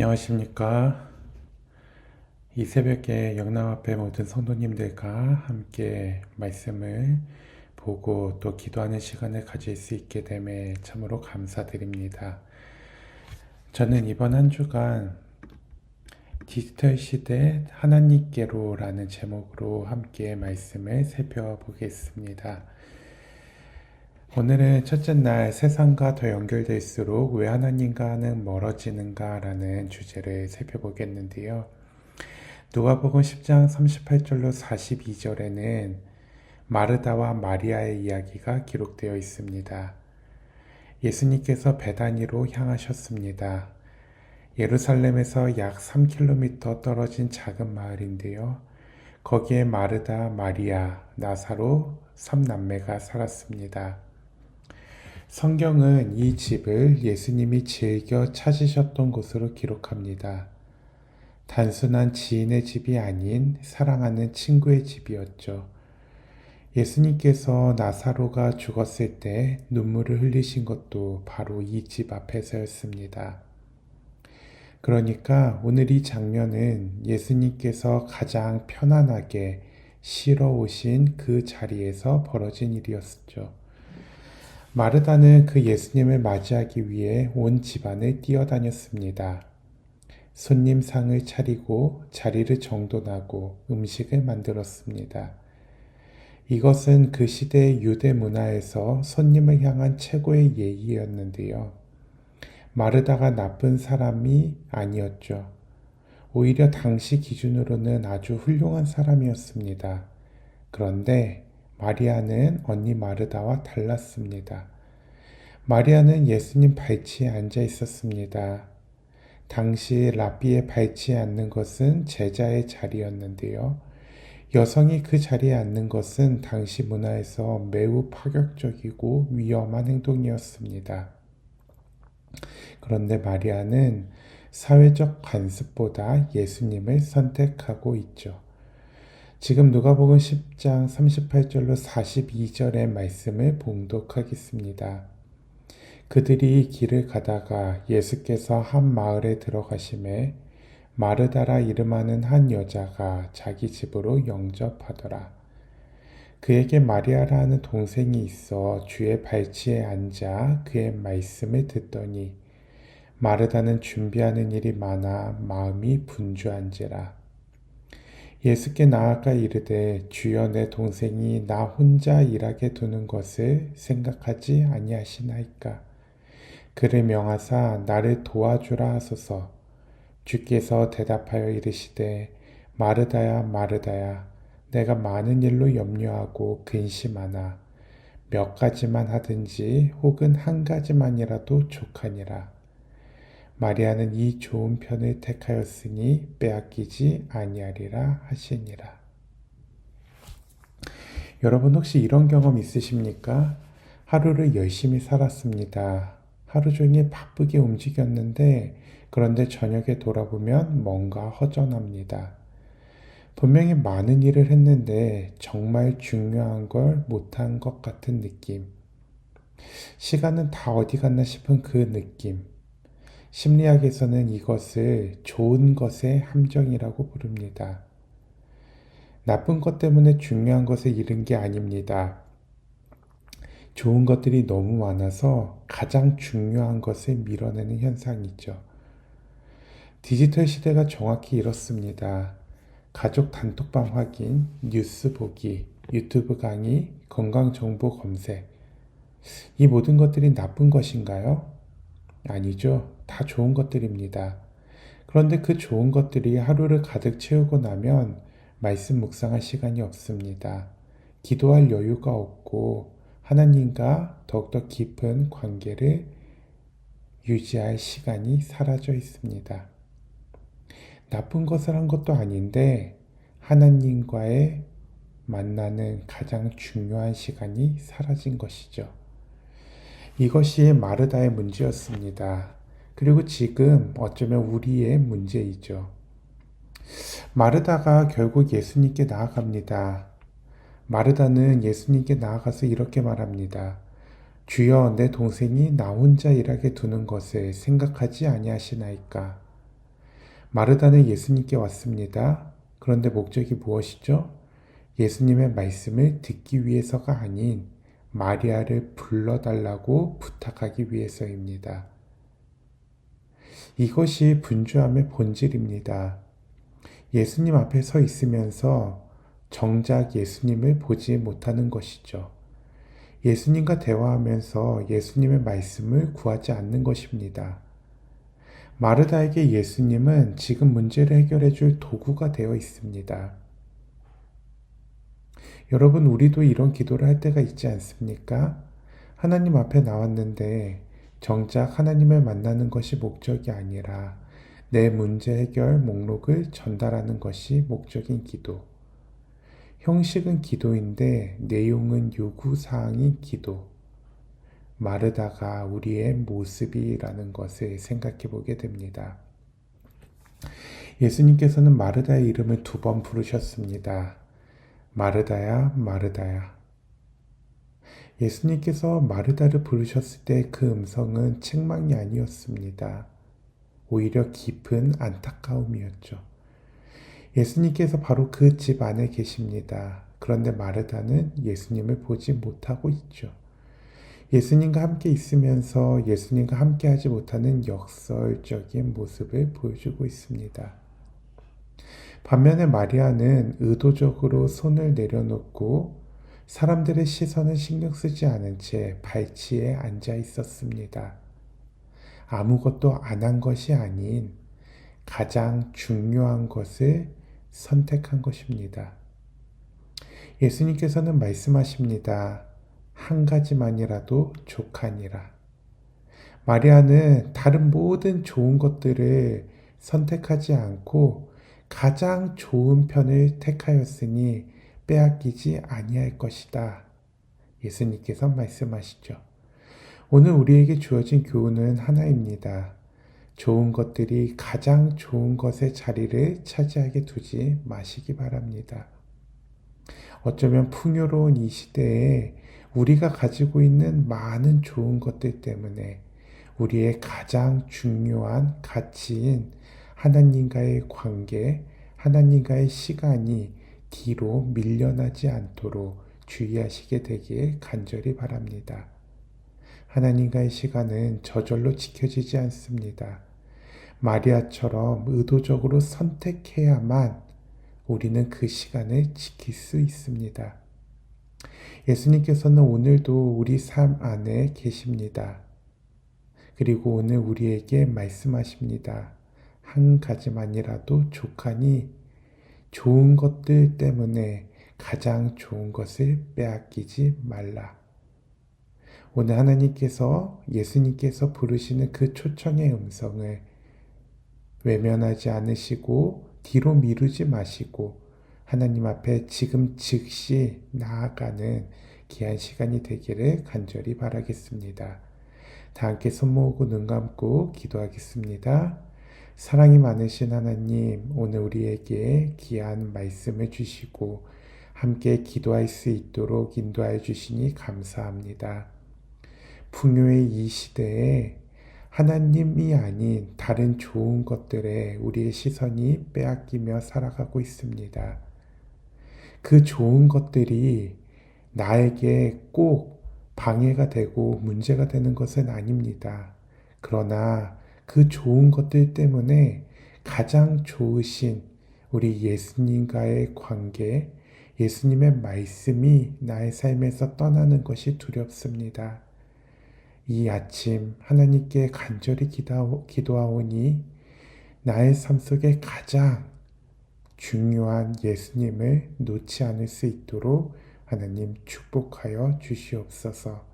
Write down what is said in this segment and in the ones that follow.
안녕하십니까. 이 새벽에 영남 앞에 모든 성도님들과 함께 말씀을 보고 또 기도하는 시간을 가질 수 있게 됨에 참으로 감사드립니다. 저는 이번 한 주간 디지털 시대 하나님께로라는 제목으로 함께 말씀을 살펴보겠습니다. 오늘은 첫째 날 세상과 더 연결될수록 왜 하나님과는 멀어지는가라는 주제를 살펴보겠는데요. 누가복음 10장 38절로 42절에는 마르다와 마리아의 이야기가 기록되어 있습니다. 예수님께서 베다니로 향하셨습니다. 예루살렘에서 약 3km 떨어진 작은 마을인데요. 거기에 마르다, 마리아, 나사로 3남매가 살았습니다. 성경은 이 집을 예수님이 즐겨 찾으셨던 곳으로 기록합니다. 단순한 지인의 집이 아닌 사랑하는 친구의 집이었죠. 예수님께서 나사로가 죽었을 때 눈물을 흘리신 것도 바로 이 집 앞에서였습니다. 그러니까 오늘 이 장면은 예수님께서 가장 편안하게 쉬러 오신 그 자리에서 벌어진 일이었죠. 마르다는 그 예수님을 맞이하기 위해 온 집안을 뛰어다녔습니다. 손님 상을 차리고 자리를 정돈하고 음식을 만들었습니다. 이것은 그 시대의 유대 문화에서 손님을 향한 최고의 예의였는데요. 마르다가 나쁜 사람이 아니었죠. 오히려 당시 기준으로는 아주 훌륭한 사람이었습니다. 그런데 마리아는 언니 마르다와 달랐습니다. 마리아는 예수님 발치에 앉아 있었습니다. 당시 랍비에 발치에 앉는 것은 제자의 자리였는데요. 여성이 그 자리에 앉는 것은 당시 문화에서 매우 파격적이고 위험한 행동이었습니다. 그런데 마리아는 사회적 관습보다 예수님을 선택하고 있죠. 지금 누가복음 10장 38절로 42절의 말씀을 봉독하겠습니다. 그들이 길을 가다가 예수께서 한 마을에 들어가심에 마르다라 이름하는 한 여자가 자기 집으로 영접하더라. 그에게 마리아라 하는 동생이 있어 주의 발치에 앉아 그의 말씀을 듣더니 마르다는 준비하는 일이 많아 마음이 분주한지라. 예수께 나아가 이르되 주여 내 동생이 나 혼자 일하게 두는 것을 생각하지 아니하시나이까. 그를 명하사 나를 도와주라 하소서. 주께서 대답하여 이르시되 마르다야 마르다야 내가 많은 일로 염려하고 근심하나 몇 가지만 하든지 혹은 한 가지만이라도 족하니라. 마리아는 이 좋은 편을 택하였으니 빼앗기지 아니하리라 하시니라. 여러분 혹시 이런 경험 있으십니까? 하루를 열심히 살았습니다. 하루 종일 바쁘게 움직였는데 그런데 저녁에 돌아보면 뭔가 허전합니다. 분명히 많은 일을 했는데 정말 중요한 걸 못한 것 같은 느낌. 시간은 다 어디 갔나 싶은 그 느낌. 심리학에서는 이것을 좋은 것의 함정이라고 부릅니다. 나쁜 것 때문에 중요한 것을 잃은 게 아닙니다. 좋은 것들이 너무 많아서 가장 중요한 것을 밀어내는 현상이죠. 디지털 시대가 정확히 이렇습니다. 가족 단톡방 확인, 뉴스 보기, 유튜브 강의, 건강정보 검색. 이 모든 것들이 나쁜 것인가요? 아니죠. 다 좋은 것들입니다. 그런데 그 좋은 것들이 하루를 가득 채우고 나면 말씀 묵상할 시간이 없습니다. 기도할 여유가 없고 하나님과 더욱더 깊은 관계를 유지할 시간이 사라져 있습니다. 나쁜 것을 한 것도 아닌데 하나님과의 만나는 가장 중요한 시간이 사라진 것이죠. 이것이 마르다의 문제였습니다. 그리고 지금 어쩌면 우리의 문제이죠. 마르다가 결국 예수님께 나아갑니다. 마르다는 예수님께 나아가서 이렇게 말합니다. 주여 내 동생이 나 혼자 일하게 두는 것을 생각하지 아니하시나이까. 마르다는 예수님께 왔습니다. 그런데 목적이 무엇이죠? 예수님의 말씀을 듣기 위해서가 아닌 마리아를 불러달라고 부탁하기 위해서입니다. 이것이 분주함의 본질입니다. 예수님 앞에 서 있으면서 정작 예수님을 보지 못하는 것이죠. 예수님과 대화하면서 예수님의 말씀을 구하지 않는 것입니다. 마르다에게 예수님은 지금 문제를 해결해 줄 도구가 되어 있습니다. 여러분, 우리도 이런 기도를 할 때가 있지 않습니까? 하나님 앞에 나왔는데 정작 하나님을 만나는 것이 목적이 아니라 내 문제 해결 목록을 전달하는 것이 목적인 기도. 형식은 기도인데 내용은 요구사항인 기도. 마르다가 우리의 모습이라는 것을 생각해 보게 됩니다. 예수님께서는 마르다의 이름을 2번 부르셨습니다. 마르다야, 마르다야. 예수님께서 마르다를 부르셨을 때 그 음성은 책망이 아니었습니다. 오히려 깊은 안타까움이었죠. 예수님께서 바로 그 집 안에 계십니다. 그런데 마르다는 예수님을 보지 못하고 있죠. 예수님과 함께 있으면서 예수님과 함께 하지 못하는 역설적인 모습을 보여주고 있습니다. 반면에 마리아는 의도적으로 손을 내려놓고 사람들의 시선을 신경 쓰지 않은 채 발치에 앉아 있었습니다. 아무것도 안 한 것이 아닌 가장 중요한 것을 선택한 것입니다. 예수님께서는 말씀하십니다. 한 가지만이라도 족하니라. 마리아는 다른 모든 좋은 것들을 선택하지 않고 가장 좋은 편을 택하였으니 빼앗기지 아니할 것이다. 예수님께서 말씀하시죠. 오늘 우리에게 주어진 교훈은 하나입니다. 좋은 것들이 가장 좋은 것의 자리를 차지하게 두지 마시기 바랍니다. 어쩌면 풍요로운 이 시대에 우리가 가지고 있는 많은 좋은 것들 때문에 우리의 가장 중요한 가치인 하나님과의 관계, 하나님과의 시간이 뒤로 밀려나지 않도록 주의하시게 되길 간절히 바랍니다. 하나님과의 시간은 저절로 지켜지지 않습니다. 마리아처럼 의도적으로 선택해야만 우리는 그 시간을 지킬 수 있습니다. 예수님께서는 오늘도 우리 삶 안에 계십니다. 그리고 오늘 우리에게 말씀하십니다. 한 가지만이라도 족하니 좋은 것들 때문에 가장 좋은 것을 빼앗기지 말라. 오늘 하나님께서 예수님께서 부르시는 그 초청의 음성을 외면하지 않으시고 뒤로 미루지 마시고 하나님 앞에 지금 즉시 나아가는 귀한 시간이 되기를 간절히 바라겠습니다. 다 함께 손 모으고 눈 감고 기도하겠습니다. 사랑이 많으신 하나님, 오늘 우리에게 귀한 말씀을 주시고 함께 기도할 수 있도록 인도하여 주시니 감사합니다. 풍요의 이 시대에 하나님이 아닌 다른 좋은 것들에 우리의 시선이 빼앗기며 살아가고 있습니다. 그 좋은 것들이 나에게 꼭 방해가 되고 문제가 되는 것은 아닙니다. 그러나 그 좋은 것들 때문에 가장 좋으신 우리 예수님과의 관계, 예수님의 말씀이 나의 삶에서 떠나는 것이 두렵습니다. 이 아침 하나님께 간절히 기도하오니 나의 삶 속에 가장 중요한 예수님을 놓지 않을 수 있도록 하나님 축복하여 주시옵소서.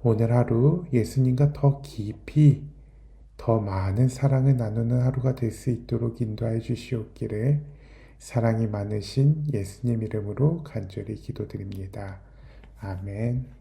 오늘 하루 예수님과 더 깊이 더 많은 사랑을 나누는 하루가 될 수 있도록 인도하여 주시옵기를 사랑이 많으신 예수님 이름으로 간절히 기도드립니다. 아멘.